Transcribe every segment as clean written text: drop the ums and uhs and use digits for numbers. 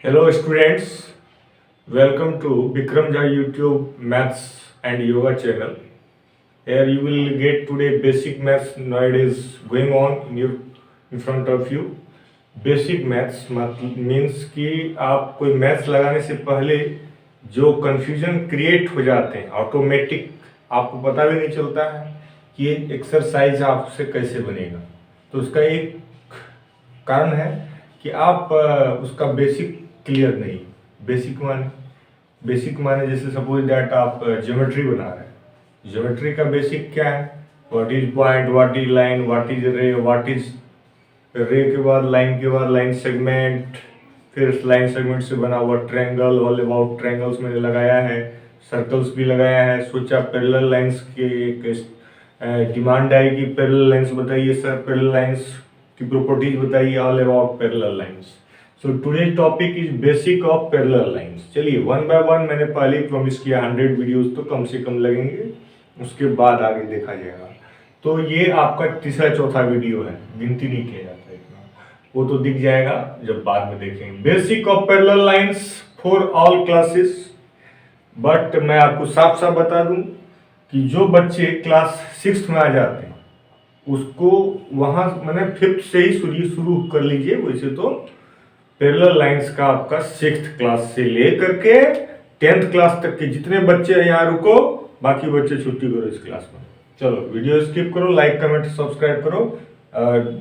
Hello students, welcome to Bikram Jha YouTube Maths and Yoga channel. Here you will get today basic maths nowadays going on in front of you. Basic maths means कि आप कोई maths लगाने से पहले जो confusion create हो जाते हैं ऑटोमेटिक, आपको पता भी नहीं चलता है कि ये एक्सरसाइज आपसे कैसे बनेगा। तो उसका एक कारण है कि आप उसका बेसिक क्लियर नहीं। बेसिक माने जैसे सपोज दैट आप ज्योमेट्री बना रहे हैं। ज्योमेट्री का बेसिक क्या है? What is point, what is line, what is रे, व्हाट इज रे के बाद लाइन सेगमेंट, फिर लाइन सेगमेंट से बना हुआ ट्रायंगल, ऑल अबाउट ट्रायंगल्स मैंने लगाया है, सर्कल्स भी लगाया है। सोचा पैरेलल लाइंस की एक डिमांड आएगी, पैरेलल लाइंस बताइए सर, पैरेलल लाइंस की प्रॉपर्टीज बताइए, all about parallel lines. So today topic is basic of parallel lines. चलिए वन बाय वन, मैंने पहले ही प्रॉमिस किया 100 वीडियोस तो कम से कम लगेंगे, उसके बाद आगे देखा जाएगा। तो ये आपका तीसरा चौथा वीडियो है, गिनती नहीं किया जाता इतना, वो तो दिख जाएगा जब बाद में देखेंगे। Basic of parallel lines for all classes. But मैं आपको साफ साफ बता दूं कि जो बच्चे क्लास 6 में आ जाते हैं उसको वहां मैंने 5th से ही शुरू कर लीजिए। वैसे तो पैरेलल लाइंस का आपका 6th क्लास से लेकर के 10th क्लास तक के जितने बच्चे हैं यहाँ रुको, बाकी बच्चे छुट्टी करो इस क्लास में। चलो वीडियो स्किप करो, लाइक कमेंट सब्सक्राइब करो।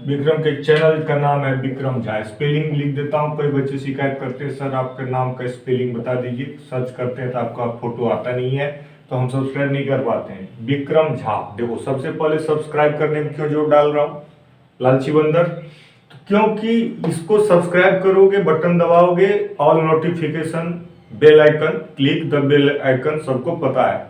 विक्रम के चैनल का नाम है विक्रम झा। स्पेलिंग लिख देता हूँ, कोई बच्चे शिकायत करते हैं सर आपके नाम का स्पेलिंग बता दीजिए। सर्च करते हैं तो आपका फोटो आता नहीं है तो हम सब्सक्राइब नहीं कर पाते हैं। विक्रम झा, देखो सबसे पहले सब्सक्राइब करने में क्यों जोर डाल रहा हूँ, लालची बंदर, तो क्योंकि इसको सब्सक्राइब करोगे, बटन दबाओगे, all notification, bell icon, click the bell icon, सबको पता है।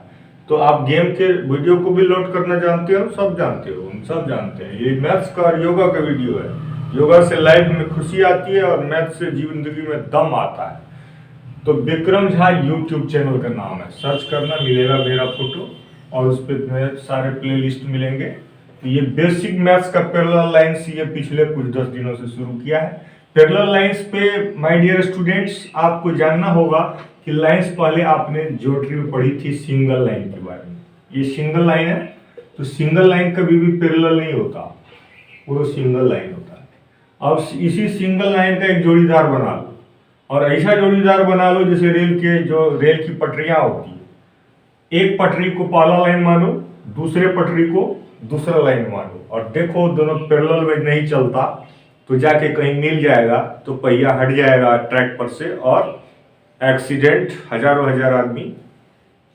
तो आप गेम के वीडियो को भी लोड करना जानते हो, सब जानते हो, हम सब जानते हैं। ये मैथ्स का और योगा का वीडियो है। योगा से लाइफ में खुशी आती है और मैथ्स से जिंदगी में दम आता है। तो विक्रम झा यूट्यूब चैनल का नाम है, सर्च करना, मिलेगा मेरा फोटो और उस पर मेरे सारे प्लेलिस्ट मिलेंगे। तो ये बेसिक मैथ्स का पैरेलल लाइंस ये पिछले कुछ 10 दिनों से शुरू किया है। पैरेलल लाइंस पे माय डियर स्टूडेंट्स आपको जानना होगा कि लाइंस पहले आपने ज्योमेट्री में पढ़ी थी सिंगल लाइन के बारे में। ये सिंगल लाइन है, तो सिंगल लाइन कभी भी पैरेलल नहीं होता, वो सिंगल लाइन होता है। अब इसी सिंगल लाइन का एक जोड़ीदार बना लो, और ऐसा जोड़ीदार बना लो जैसे रेल की पटरियां होती है। एक पटरी को पहला लाइन मानो, दूसरे पटरी को दूसरा लाइन मानो, और देखो दोनों पैरेलल में नहीं चलता तो जाके कहीं मिल जाएगा तो पहिया हट जाएगा ट्रैक पर से और एक्सीडेंट, हजार आदमी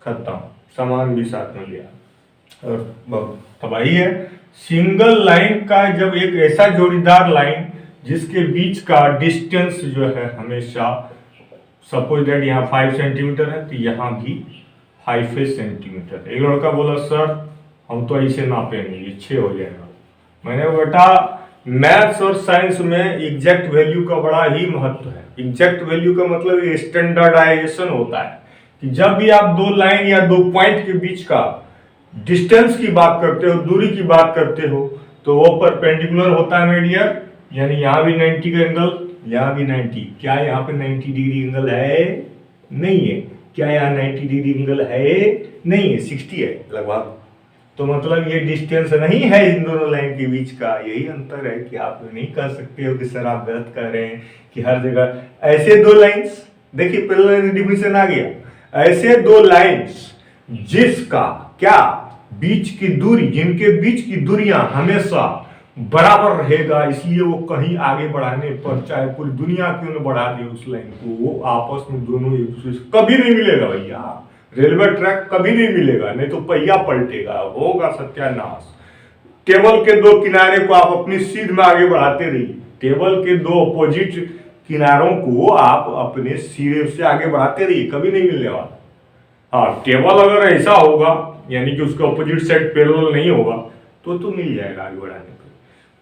खत्म, सामान भी साथ में लिया और बहुत तबाही है। सिंगल लाइन का जब एक ऐसा जोड़ीदार लाइन जिसके बीच का डिस्टेंस जो है हमेशा, सपोज दैट यहाँ 5 सेंटीमीटर है तो यहाँ भी 5 सेंटीमीटर। एक लड़का बोला सर हम तो ऐसे नापेंगे, ये 6 हो जाएगा। मैंने बेटा मैथ्स और साइंस में एग्जैक्ट वैल्यू का बड़ा ही महत्व है। एग्जैक्ट वैल्यू का मतलब ये स्टैंडर्डाइजेशन होता है कि जब भी आप दो लाइन या दो पॉइंट के बीच का डिस्टेंस की बात करते हो, दूरी की बात करते हो, तो वो परपेंडिकुलर होता है मेरे डियर। यानी यहाँ भी 90 का एंगल, यहाँ भी 90। क्या यहाँ पे 90 डिग्री एंगल है? नहीं है। क्या यहाँ 90 डिग्री एंगल है? नहीं है, 60 है लगभग। तो मतलब ये डिस्टेंस नहीं है इन दोनों लाइन के बीच का। यही अंतर है कि आप नहीं कह सकते हो कि सर आप गलत कर रहे हैं कि हर जगह ऐसे दो लाइंस, देखिए पैरेलल डिफिनेशन आ गया। ऐसे दो लाइंस जिसका क्या बीच की दूरी, जिनके बीच की दूरियां हमेशा बराबर रहेगा, इसलिए वो कहीं आगे बढ़ाने पर चाहे पूरी दुनिया क्यों न बढ़ा दे उस लाइन को, वो आपस में दोनों एक दूसरे से कभी नहीं मिलेगा भैया। रेलवे ट्रैक कभी नहीं मिलेगा, नहीं तो पहिया पलटेगा, होगा सत्यानाश। टेबल के दो किनारे को आप अपनी सीध में आगे बढ़ाते रहिए, टेबल के दो अपोजिट किनारों को आप अपने सिरे से आगे बढ़ाते रहिए, कभी नहीं मिलने वाला। हाँ, टेबल अगर ऐसा होगा यानी कि उसका अपोजिट साइड पैरेलल नहीं होगा तो मिल जाएगा आगे बढ़ाने पर।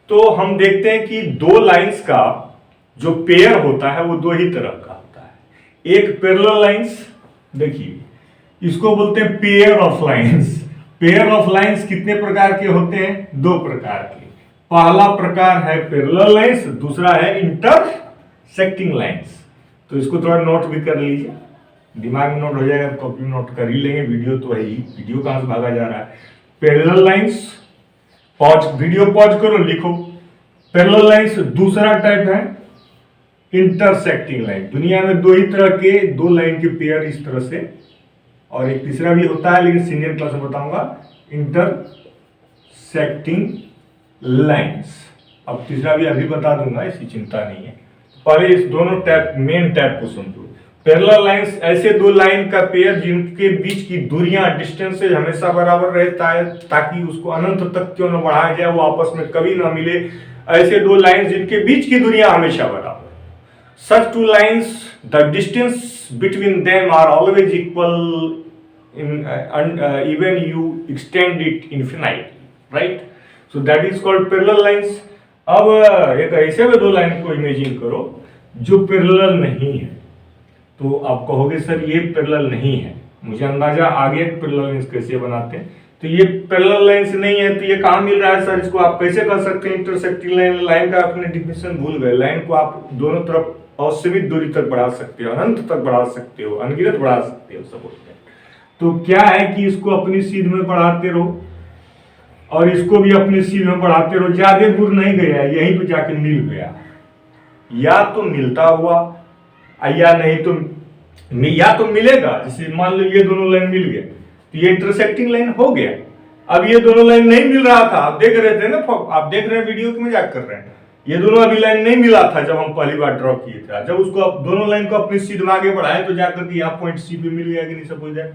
तो हम देखते हैं कि दो लाइंस का जो पेयर होता है वो दो ही तरह का होता है। एक पैरेलल लाइंस, देखिए इसको बोलते हैं pair of lines. Pair of lines कितने प्रकार के होते हैं? 2 प्रकार के। पहला प्रकार है पैरेलल लाइंस, दूसरा है इंटरसेक्टिंग लाइंस। तो इसको थोड़ा नोट भी कर लीजिए, दिमाग में नोट हो जाएगा तो कॉपी नोट कर ही लेंगे। वीडियो तो है ही, वीडियो कहाँ से भागा जा रहा है। Parallel lines, pause, video pause करो, लिखो। पैरेलल लाइंस दूसरा टाइप है इंटरसेक्टिंग लाइन। दुनिया में दो ही तरह के, दो लाइन के पेयर इस तरह से, और एक तीसरा भी होता है लेकिन सीनियर क्लास में बताऊंगा, इंटरसेक्टिंग लाइंस। अब तीसरा भी अभी बता दूंगा, इसकी चिंता नहीं है। पहले इस दोनों टैप, मेन टैप को समझो। पैरेलल लाइंस ऐसे दो लाइन का पेयर जिनके बीच की दूरियां, डिस्टेंसेज हमेशा बराबर रहता है, ताकि उसको अनंत तक क्यों न बढ़ाया जाए, वो आपस में कभी ना मिले। ऐसे दो लाइन जिनके बीच की दूरियां हमेशा बराबर। Such two lines, the distance between them are always equal even you extend it infinitely, right? So that is called parallel lines. अब एक ऐसे में दो लाइन को इमेजिन करो जो पैरेलल नहीं है, तो आप कहोगे सर ये पैरेलल नहीं है, मुझे अंदाजा आ गया पैरेलल लाइंस कैसे बनाते हैं। तो ये पैरेलल लाइंस नहीं है, तो ये कहाँ मिल रहा है सर, इसको आप कैसे कर सकते हैं इंटरसेक्टिंग लाइन। लाइन का अपने डिफिनेशन भूल गए। लाइन को आप दोनों तरफ असीमित दूरी तक बढ़ा सकते हो, अनंत तक बढ़ा सकते हो, अनगिनत बढ़ा सकते हो, सपोज दैट। तो क्या है कि इसको अपनी सीध में बढ़ाते रहो और इसको भी अपनी सीध में बढ़ाते रहो। ज्यादा दूर नहीं गया, यहीं पे जाके मिल गया, या तो मिलता हुआ या नहीं तो या तो मिलेगा। जैसे मान लो ये दोनों लाइन मिल गए तो ये इंटरसेक्टिंग लाइन हो गया। अब ये दोनों लाइन नहीं मिल रहा था, आप देख रहे थे ना, आप देख रहे हैं वीडियो की मजाक कर रहे हैं। ये दोनों अभी लाइन नहीं मिला था जब हम पहली बार ड्रॉ किए थे। जब उसको आप दोनों लाइन को अपनी सीध में आगे बढ़ाए तो जाकर के यहाँ पॉइंट सी पे मिल गया कि नहीं, सपोज दैट।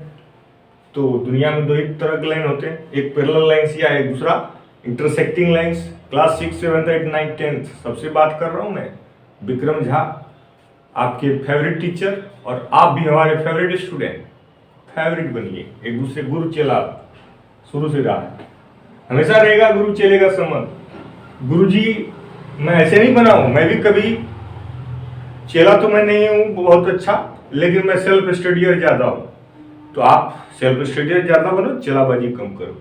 तो दुनिया में दो ही तरह के लाइन होते हैं, एक पैरेलल लाइंस या एक दूसरा इंटरसेक्टिंग लाइंस। क्लास 6, 7, 8, 9, 10 सबसे बात कर रहा हूँ मैं, विक्रम झा, आपके फेवरेट टीचर, और आप भी हमारे फेवरेट स्टूडेंट। फेवरेट बनिए, एक दूसरे गुरु चेला शुरू से रहा है, हमेशा रहेगा गुरु चेले का संबंध। गुरुजी मैं ऐसे नहीं बना हूं, मैं भी कभी चेला तो मैं नहीं हूं बहुत अच्छा, लेकिन मैं सेल्फ स्टडियर ज्यादा हूं। तो आप सेल्फ स्टडियर ज्यादा बनो, चेलाबाजी कम करो,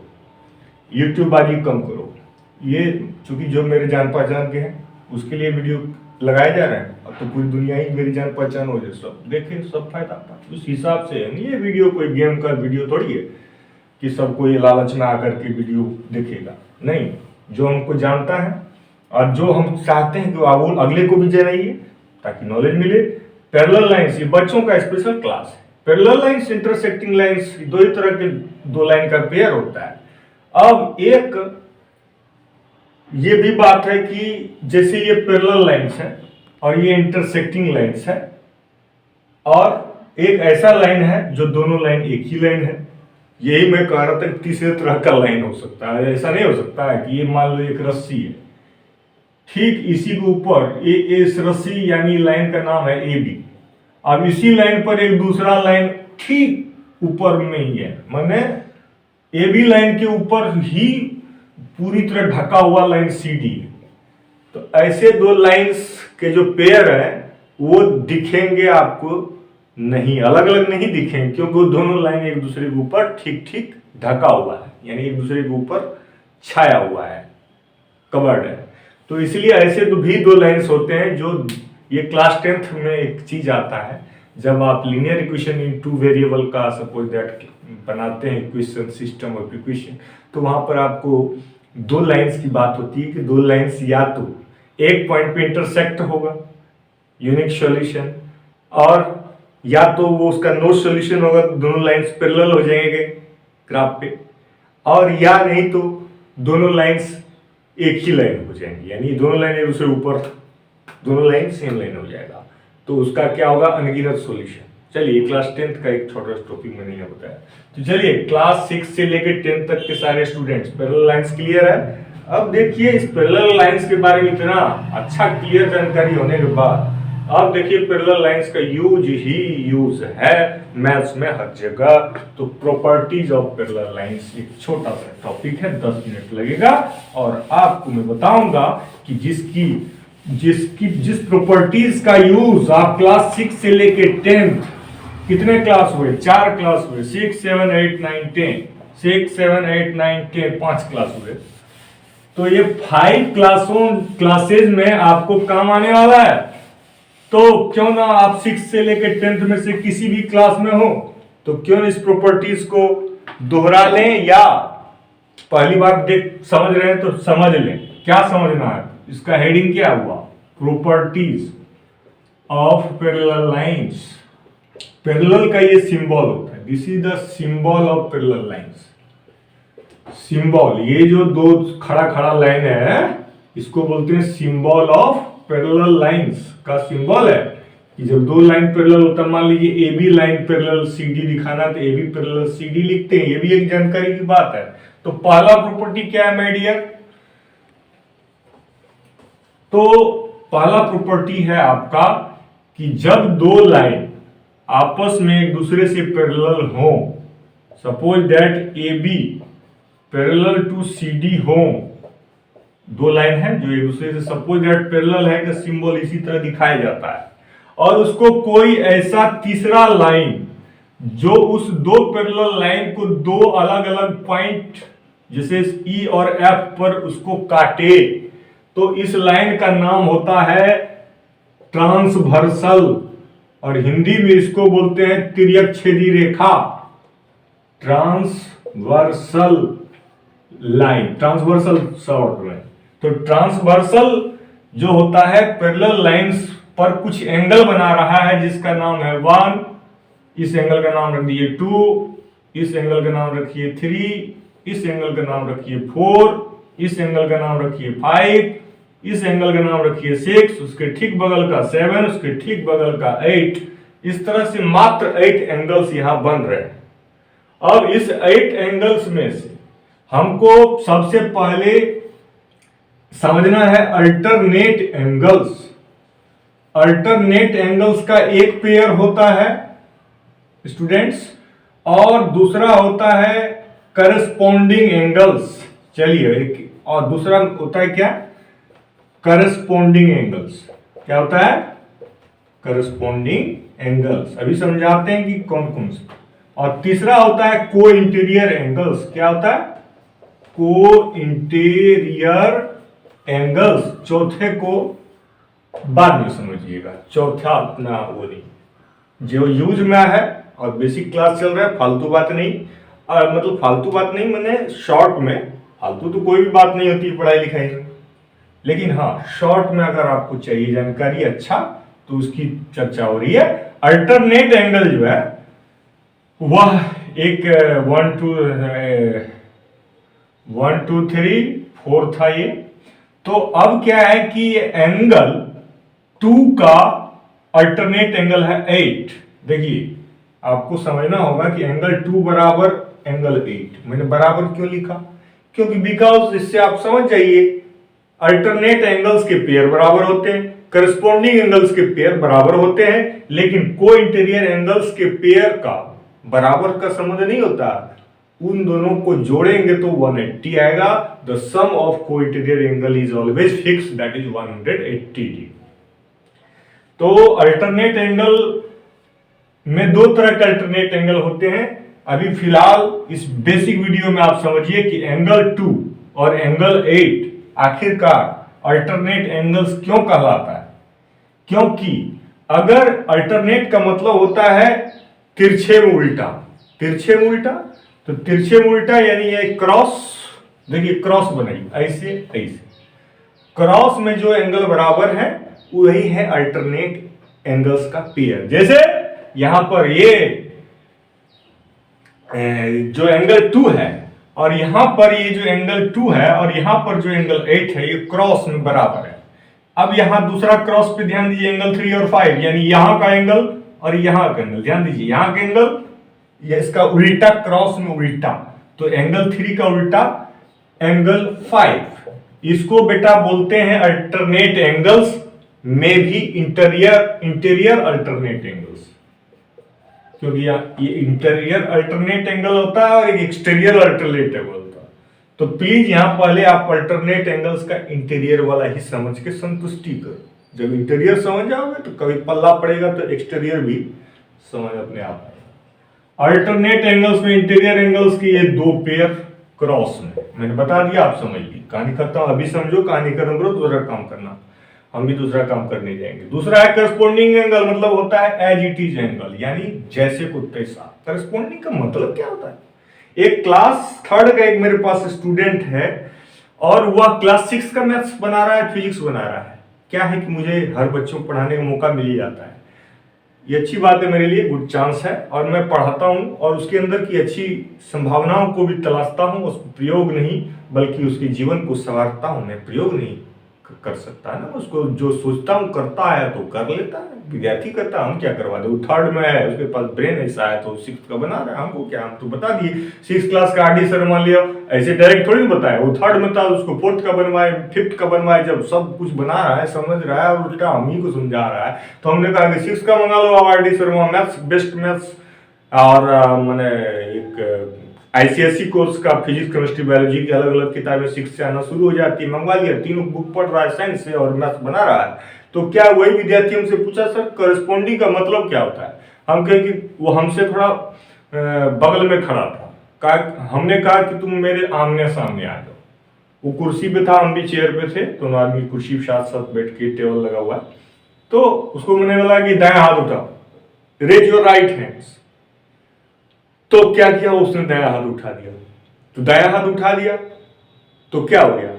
यूट्यूब बाजी कम करो। ये चूंकि जो मेरे जान पहचान के हैं उसके लिए वीडियो लगाए जा रहे हैं। अब तो पूरी दुनिया ही मेरी जान पहचान हो जाए, सब देखे, सब फायदा पाए, उस हिसाब से है। ये वीडियो कोई गेम का वीडियो थोड़ी है कि सबको ये लालच में आकर के वीडियो देखेगा, नहीं। जो हमको जानता है और जो हम चाहते हैं कि वो अगले को भी जनाइए ताकि नॉलेज मिले। पैरेलल लाइंस ये बच्चों का स्पेशल क्लास है। पैरेलल लाइंस, इंटरसेक्टिंग लाइंस, दो ही तरह के दो लाइन का पेयर होता है। अब एक ये भी बात है कि जैसे ये पैरेलल लाइंस है और ये इंटरसेक्टिंग लाइंस है, और एक ऐसा लाइन है जो दोनों लाइन एक ही लाइन है। यही मैं कह रहा था कि तीसरे तरह का लाइन हो सकता है। ऐसा नहीं हो सकता है कि ये मान लो एक रस्सी है, ठीक इसी के ऊपर इस रस्सी यानी लाइन का नाम है ए बी। अब इसी लाइन पर एक दूसरा लाइन ठीक ऊपर में ही है, माने ए बी लाइन के ऊपर ही पूरी तरह ढका हुआ लाइन सी डी है। तो ऐसे दो लाइंस के जो पेयर है वो दिखेंगे आपको नहीं, अलग अलग नहीं दिखेंगे, क्योंकि वो दोनों लाइन एक दूसरे के ऊपर ठीक ठीक ढका हुआ है, यानी एक दूसरे के ऊपर छाया हुआ है, कवर्ड है। तो इसलिए ऐसे तो भी दो लाइंस होते हैं। जो ये क्लास 10th में एक चीज आता है, जब आप linear equation in two variable का सपोज दैट बनाते हैं, इक्वेशन सिस्टम ऑफ इक्वेशन, तो वहां पर आपको दो लाइंस की बात होती है कि दो लाइंस या तो एक पॉइंट पे इंटरसेक्ट होगा, यूनिक सॉल्यूशन, और या तो वो उसका नो सॉल्यूशन होगा, दोनों लाइंस पैरेलल हो जाएंगे ग्राफ पे, और या नहीं तो दोनों लाइंस एक ही लाइन हो जाएंगी, यानी दोनों लाइन एक दूसरे ऊपर, दोनों लाइन सेम लाइन हो जाएगा। तो उसका क्या होगा, अनगिनत सॉल्यूशन। चलिए क्लास 10th का एक छोटा टॉपिक मैंने यहाँ बताया। तो चलिए क्लास 6 से लेकर 10 तक के सारे स्टूडेंट्स पैरेलल लाइंस क्लियर है। अब देखिए इस पैरेलल लाइंस के बारे में इतना अच्छा क्लियर जानकारी होने के बाद अब देखिए पैरेलल लाइंस का यूज ही यूज है मैथ्स में हर जगह। तो प्रॉपर्टीज ऑफ पैरेलल लाइंस एक छोटा सा टॉपिक है, 10 मिनट लगेगा, और आपको मैं बताऊंगा कि जिस प्रॉपर्टीज का यूज आप क्लास 6 से लेके 10th, कितने क्लास हुए, 4 क्लास हुए, 6, 7, 8, 9, 10, 6, 7, 8, 9, 10, 5 क्लास हुए। तो ये 5 क्लासेज में आपको काम आने वाला है। तो क्यों ना आप 6 से लेकर 10th में से किसी भी क्लास में हो, तो क्यों इस प्रॉपर्टीज को दोहरा लें, या पहली बार देख समझ रहे हैं तो समझ लें। क्या समझना है, इसका हेडिंग क्या हुआ, properties of parallel lines. Parallel का ये सिंबल होता है, this is the symbol of parallel lines. Symbol, ये जो दो खड़ा खड़ा लाइन है इसको बोलते हैं सिंबल ऑफ पैरेलल लाइंस का सिंबल है कि जब दो लाइन पैरेलल होता है, मान लीजिए A B line parallel C D दिखाना तो A B parallel C D लिखते हैं, ये भी एक जानकारी की बात है। तो पहला प्रॉपर्टी क्या है माय डियर, तो पहला प्रॉपर्टी है आपका कि जब दो लाइन आपस में एक दूसरे से पैरेलल हो, suppose that A B parallel to C D हो, दो लाइन है जो एक दूसरे से सपोज दैट पैरेलल है का सिंबल इसी तरह दिखाया जाता है, और उसको कोई ऐसा तीसरा लाइन जो उस दो पैरेलल लाइन को दो अलग अलग पॉइंट जैसे ई और एफ पर उसको काटे, तो इस लाइन का नाम होता है ट्रांसवर्सल, और हिंदी में इसको बोलते हैं तिर्यक छेदी रेखा। ट्रांसवर्सल लाइन, ट्रांसवर्सल शॉर्ट में। तो ट्रांसवर्सल जो होता है पैरेलल लाइंस पर कुछ एंगल बना रहा है जिसका नाम है 1, इस एंगल का नाम रख दिए 2, इस एंगल का नाम रखिए 3, इस एंगल का नाम रखिए 4, इस एंगल का नाम रखिए 5, इस एंगल का नाम रखिए 6, उसके ठीक बगल का 7, उसके ठीक बगल का 8। इस तरह से मात्र 8 एंगल्स यहां बन रहे हैं। अब इस 8 एंगल्स में से हमको सबसे पहले समझना है अल्टरनेट एंगल्स। अल्टरनेट एंगल्स का एक पेयर होता है स्टूडेंट्स, और दूसरा होता है करस्पॉन्डिंग एंगल्स। चलिए, और दूसरा होता है क्या, करस्पॉन्डिंग एंगल्स। क्या होता है, करस्पॉन्डिंग एंगल्स। अभी समझाते हैं कि कौन कौन से। और तीसरा होता है को इंटीरियर एंगल्स। क्या होता है, को इंटीरियर एंगल्स। चौथे को बाद में समझिएगा, चौथा अपना वो नहीं, जो यूज में है और बेसिक क्लास चल रहा है, फालतू बात नहीं। मतलब फालतू बात नहीं मैंने शॉर्ट में, फालतू तो कोई भी बात नहीं होती पढ़ाई लिखाई में, लेकिन हाँ शॉर्ट में अगर आपको चाहिए जानकारी अच्छा तो उसकी चर्चा हो रही है। अल्टरनेट एंगल जो है वह एक 1 2 3 4 था ये। तो अब क्या है कि एंगल 2 का अल्टरनेट एंगल है 8। देखिए आपको समझना होगा कि एंगल 2 बराबर एंगल 8। मैंने बराबर क्यों लिखा, क्योंकि बिकॉज इससे आप समझ जाइए अल्टरनेट एंगल्स के पेयर बराबर होते हैं, करस्पॉन्डिंग एंगल्स के पेयर बराबर होते हैं, लेकिन को इंटीरियर एंगल्स के पेयर का बराबर का संबंध नहीं होता। उन दोनों को जोड़ेंगे तो 180 आएगा। द सम ऑफ को interior angle is always fix, that is 180 तो अल्टरनेट एंगल में दो तरह के अल्टरनेट एंगल होते हैं। अभी फिलहाल इस बेसिक वीडियो में आप समझिए कि एंगल 2 और एंगल 8 आखिरकार अल्टरनेट एंगल्स क्यों कहलाता है। क्योंकि अगर अल्टरनेट का मतलब होता है तिरछे में उल्टा, तिरछे में उल्टा, तो तिरछे में उल्टा यानी ये क्रॉस। देखिए क्रॉस बनाइए ऐसे ऐसे, क्रॉस में जो एंगल बराबर है वही है अल्टरनेट एंगल्स का पेयर। जैसे यहां पर ये जो एंगल 2 है और यहां पर ये जो एंगल 2 है और यहां पर जो एंगल 8 है, ये क्रॉस में बराबर है। अब यहां दूसरा क्रॉस पे ध्यान दीजिए, एंगल 3 और 5 यानी यहां का एंगल और यहां का एंगल, ध्यान दीजिए यहां का एंगल, ये इसका उल्टा, क्रॉस में उल्टा, तो एंगल 3 का उल्टा एंगल 5। इसको बेटा बोलते हैं अल्टरनेट एंगल्स में भी इंटीरियर अल्टरनेट एंगल्स, क्योंकि ये इंटीरियर अल्टरनेट एंगल होता है और एक एक्सटीरियर अल्टरनेट एंगल होता है। तो प्लीज यहां पहले आप अल्टरनेट एंगल्स का इंटीरियर वाला ही समझ के संतुष्टि करो। जब इंटीरियर समझ जाओगे तो कभी पल्ला पड़ेगा तो एक्सटीरियर भी समझ अपने आप आएगा। अल्टरनेट एंगल्स में इंटीरियर एंगल्स की ये दो पेयर क्रॉस में, मैंने बता दिया, आप समझ ली, कहानी खत्म। अभी समझो, कहानी खत्म करो तो जरा काम करना। हम भी दूसरा काम करने जाएंगे। दूसरा है करस्पॉन्डिंग एंगल, मतलब होता है एज इट इज एंगल, यानी जैसे को तैसा। करस्पॉन्डिंग का मतलब क्या होता है? एक क्लास थर्ड का एक मेरे पास स्टूडेंट है और वह क्लास 6 का मैथ्स बना रहा है, फिजिक्स बना रहा है। क्या है कि मुझे हर बच्चों को पढ़ाने का मौका मिल ही जाता है, ये अच्छी बात है मेरे लिए, गुड चांस है, और मैं पढ़ाता हूँ और उसके अंदर की अच्छी संभावनाओं को भी तलाशता हूँ, उस प्रयोग नहीं बल्कि उसके जीवन को संवारता हूँ। मैं प्रयोग नहीं कर सकता है ना, उसको जो सोचता हूँ करता है तो कर लेता है, विद्यार्थी करता है, हम क्या करवा दे। वो थर्ड में है, उसके पास ब्रेन ऐसा है तो 6th का बना रहा है, हमको क्या, हम तो बता दिए 6th क्लास का RD सर मान लिया, ऐसे डायरेक्ट थोड़ी बताया। वो थर्ड में था, उसको 4th का बनवाए, 5th का बनवाए, जब सब कुछ बना रहा है, समझ रहा है और उल्टा हम ही को समझा रहा है, तो हमने कहा कि 6th का मंगा लो आप RD sir, maths best maths, और मैंने एक ICSE कोर्स का फिजिक्स केमिस्ट्री बायोलॉजी की अलग अलग किताबें 6 से आना शुरू हो जाती है, मंगवा लिया, तीनों बुक पढ़ रहा है साइंस से और मैथ्स बना रहा है। तो क्या वही विद्यार्थी हमसे पूछा सर करस्पॉन्डिंग का मतलब क्या होता है? हम कहे कि वो हमसे थोड़ा बगल में खड़ा था, हमने कहा कि तुम मेरे आमने सामने आ जाओ। वो कुर्सी पे था, हम भी चेयर पे थे, दोनों आदमी कुर्सी के साथ साथ बैठ के, टेबल लगा हुआ है। तो उसको मैंने बोला कि दाएं हाथ उठाओ, रेज योर राइट हैंड्स। तो क्या किया उसने, दायां हाथ उठा दिया। तो दायां हाथ उठा दिया तो क्या हो गया,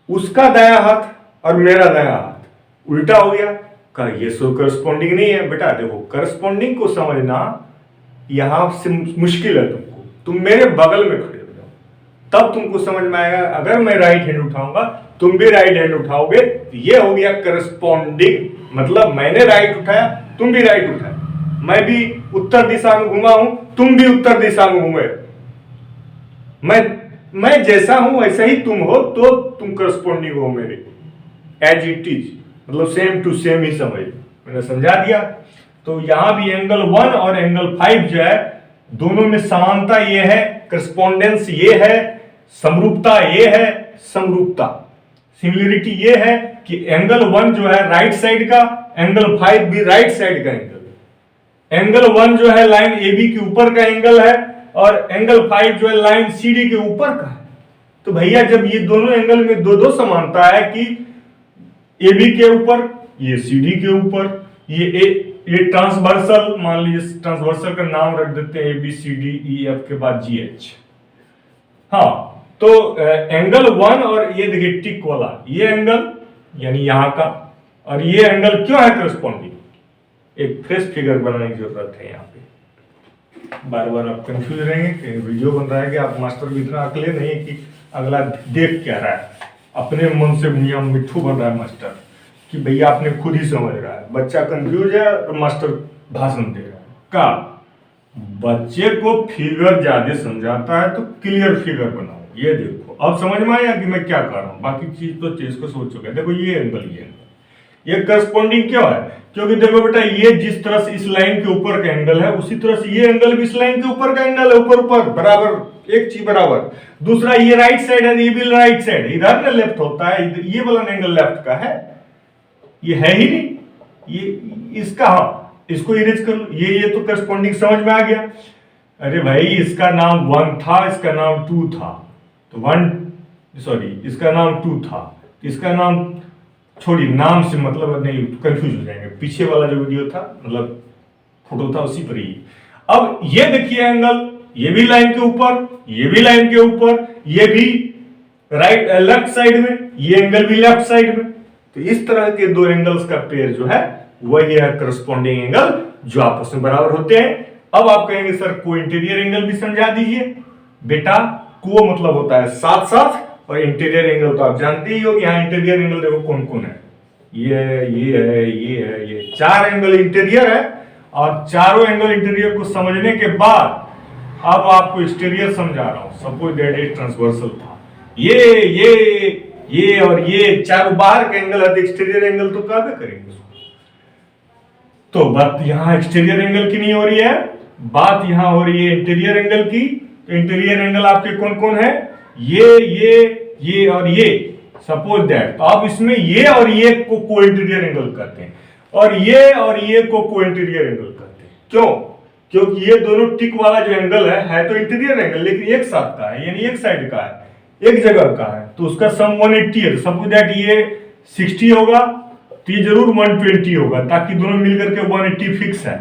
उसका दायां हाथ और मेरा दायां हाथ उल्टा हो गया। कहा ये सो करस्पॉन्डिंग नहीं है। बेटा देखो, करस्पॉन्डिंग को समझना यहां से मुश्किल है तुमको, तुम मेरे बगल में खड़े हो जाओ तब तुमको समझ में आएगा। अगर मैं राइट हैंड उठाऊंगा तुम भी राइट हैंड उठाओगे, ये हो गया करस्पॉन्डिंग। मतलब मैंने राइट उठाया, तुम भी राइट उठाया, मैं भी उत्तर दिशा में घुमा हूं, तुम भी उत्तर दिशा में घूमे, मैं जैसा हूं वैसा ही तुम हो, तो तुम करस्पॉन्डिंग हो मेरे, एज इट इज, मतलब सेम टू सेम ही समझ। मैंने समझा दिया। तो यहां भी एंगल 1 और एंगल 5 जो है, दोनों में समानता ये है, करस्पॉन्डेंस ये है, समरूपता ये है, समरूपता सिमिलरिटी ये है कि एंगल 1 जो है राइट साइड का, एंगल 5 भी राइट साइड का एंगल। एंगल 1 जो है लाइन AB के ऊपर का एंगल है और एंगल 5 जो है लाइन CD के ऊपर का है। तो भैया जब ये दोनों एंगल में दो समानता है कि AB के ऊपर, ये CD के ऊपर, ये ट्रांसवर्सल, मान लीजिए ट्रांसवर्सल का नाम रख देते हैं ABCDEF के बाद GH। हाँ, तो एंगल 1 और ये देखिए टिक वाला ये एंगल यानी यहां का, और ये एंगल क्यों है करस्पॉन्डिंग, एक फ्रेश फिगर बनाने की जरूरत है। यहाँ पे बार बार आप कंफ्यूज रहेंगे कि वीडियो बन रहा है कि आप मास्टर भी इतना अकेले नहीं है कि अगला देख क्या रहा है, अपने मन से भैया मिट्ठू बन रहा है मास्टर कि भैया आपने खुद ही समझ रहा है, बच्चा कंफ्यूज है और मास्टर भाषण दे रहा है। का बच्चे को फिगर ज्यादा समझाता है तो क्लियर फिगर बनाओ, ये देखो अब समझ में आया कि मैं क्या कर रहा हूँ, बाकी चीज तो चीज को सोच चुके। देखो ये एंगल, ये करस्पॉन्डिंग क्यों है, क्योंकि देखो बेटा ये जिस तरह से इस लाइन के ऊपर का एंगल है उसी तरह से ये एंगल भी इस लाइन के ऊपर का एंगल है, ऊपर ऊपर बराबर, एक चीज बराबर। दूसरा ये राइट साइड है, ये भी राइट साइड है, इधर ना लेफ्ट होता है, ये वाला एंगल लेफ्ट का है, ये है ही नहीं, ये इसका, हाँ इसको इरेज कर लो, ये तो करस्पॉन्डिंग समझ में आ गया। अरे भाई इसका नाम 1 था, इसका नाम 2 था, तो 1 सॉरी इसका नाम 2 था, इसका नाम छोड़ी, नाम से मतलब नहीं, कंफ्यूज हो जाएंगे। पीछे वाला जो वीडियो था मतलब फोटो था उसी पर ही। अब ये देखिए एंगल, ये भी लाइन के ऊपर, ये भी लाइन के ऊपर, ये भी राइट लेफ्ट साइड में, ये एंगल भी लेफ्ट साइड में। तो इस तरह के दो एंगल्स का पेयर जो है वही है करस्पॉन्डिंग एंगल, जो आपस में बराबर होते हैं। अब आप कहेंगे सर को इंटीरियर एंगल भी समझा दीजिए। बेटा को मतलब होता है साथ साथ, और इंटीरियर एंगल तो आप जानते ही हो कि यहाँ इंटीरियर एंगल देखो कौन कौन है, ये है, ये है, ये है, ये 4 एंगल इंटीरियर है। और चारों एंगल इंटीरियर को समझने के बाद अब आपको एक्सटीरियर समझा रहा हूं। सपोज दैट इट ट्रांसवर्सल था, ये और ये चारों बाहर के एंगल है, एक्सटीरियर एंगल तो काबे करेंगे उसको। तो बात यहाँ एक्सटीरियर एंगल की नहीं हो रही है, बात यहाँ हो रही है इंटीरियर एंगल की। तो इंटीरियर एंगल आपके कौन कौन है, ये और ये, सपोज दैट। तो आप इसमें ये और ये को इंटीरियर एंगल करते हैं, और ये को इंटीरियर एंगल करते हैं। क्यों? क्योंकि ये दोनों टिक वाला जो एंगल है तो इंटीरियर एंगल, लेकिन एक साथ का है, यानी एक साइड का है, एक जगह का है, तो उसका सम 180 है। सपोज दैट ये 60 होगा तो ये जरूर 120 होगा, ताकि दोनों मिलकर के 180 फिक्स है।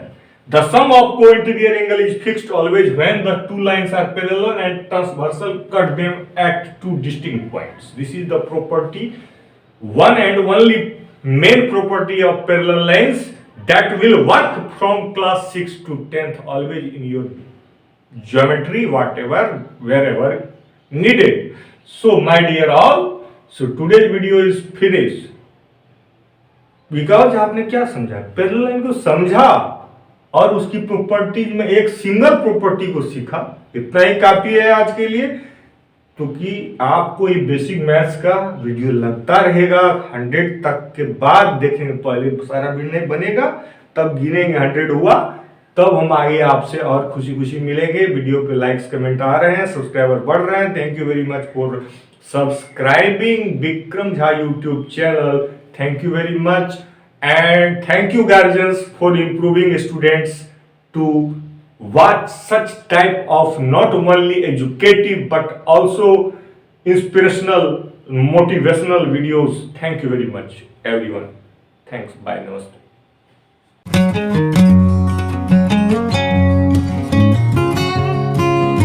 The sum of co-interior angle is fixed always when the two lines are parallel and transversal cut them at two distinct points. This is the property, one and only main property of parallel lines that will work from class 6 to 10th always in your geometry, whatever, wherever needed. So my dear all, so today's video is finished. Because आपने क्या समझा, parallel line को समझा और उसकी properties में एक single property को सीखा, इतना ही काफी है आज के लिए। तो कि आपको ये बेसिक मैथ्स का वीडियो लगता रहेगा 100 तक के बाद देखेंगे, पहले सारा वीडियो बनेगा तब गिनेंगे 100 हुआ, तब हम आगे आपसे और खुशी खुशी मिलेंगे। वीडियो पे लाइक्स कमेंट आ रहे हैं, सब्सक्राइबर बढ़ रहे हैं। Thank you very much for subscribing Vikram Jha YouTube channel. Thank you very much, and thank you guardians for improving students to watch such type of not only educative but also inspirational, motivational videos. Thank you very much everyone. Thanks. Bye. Namaste.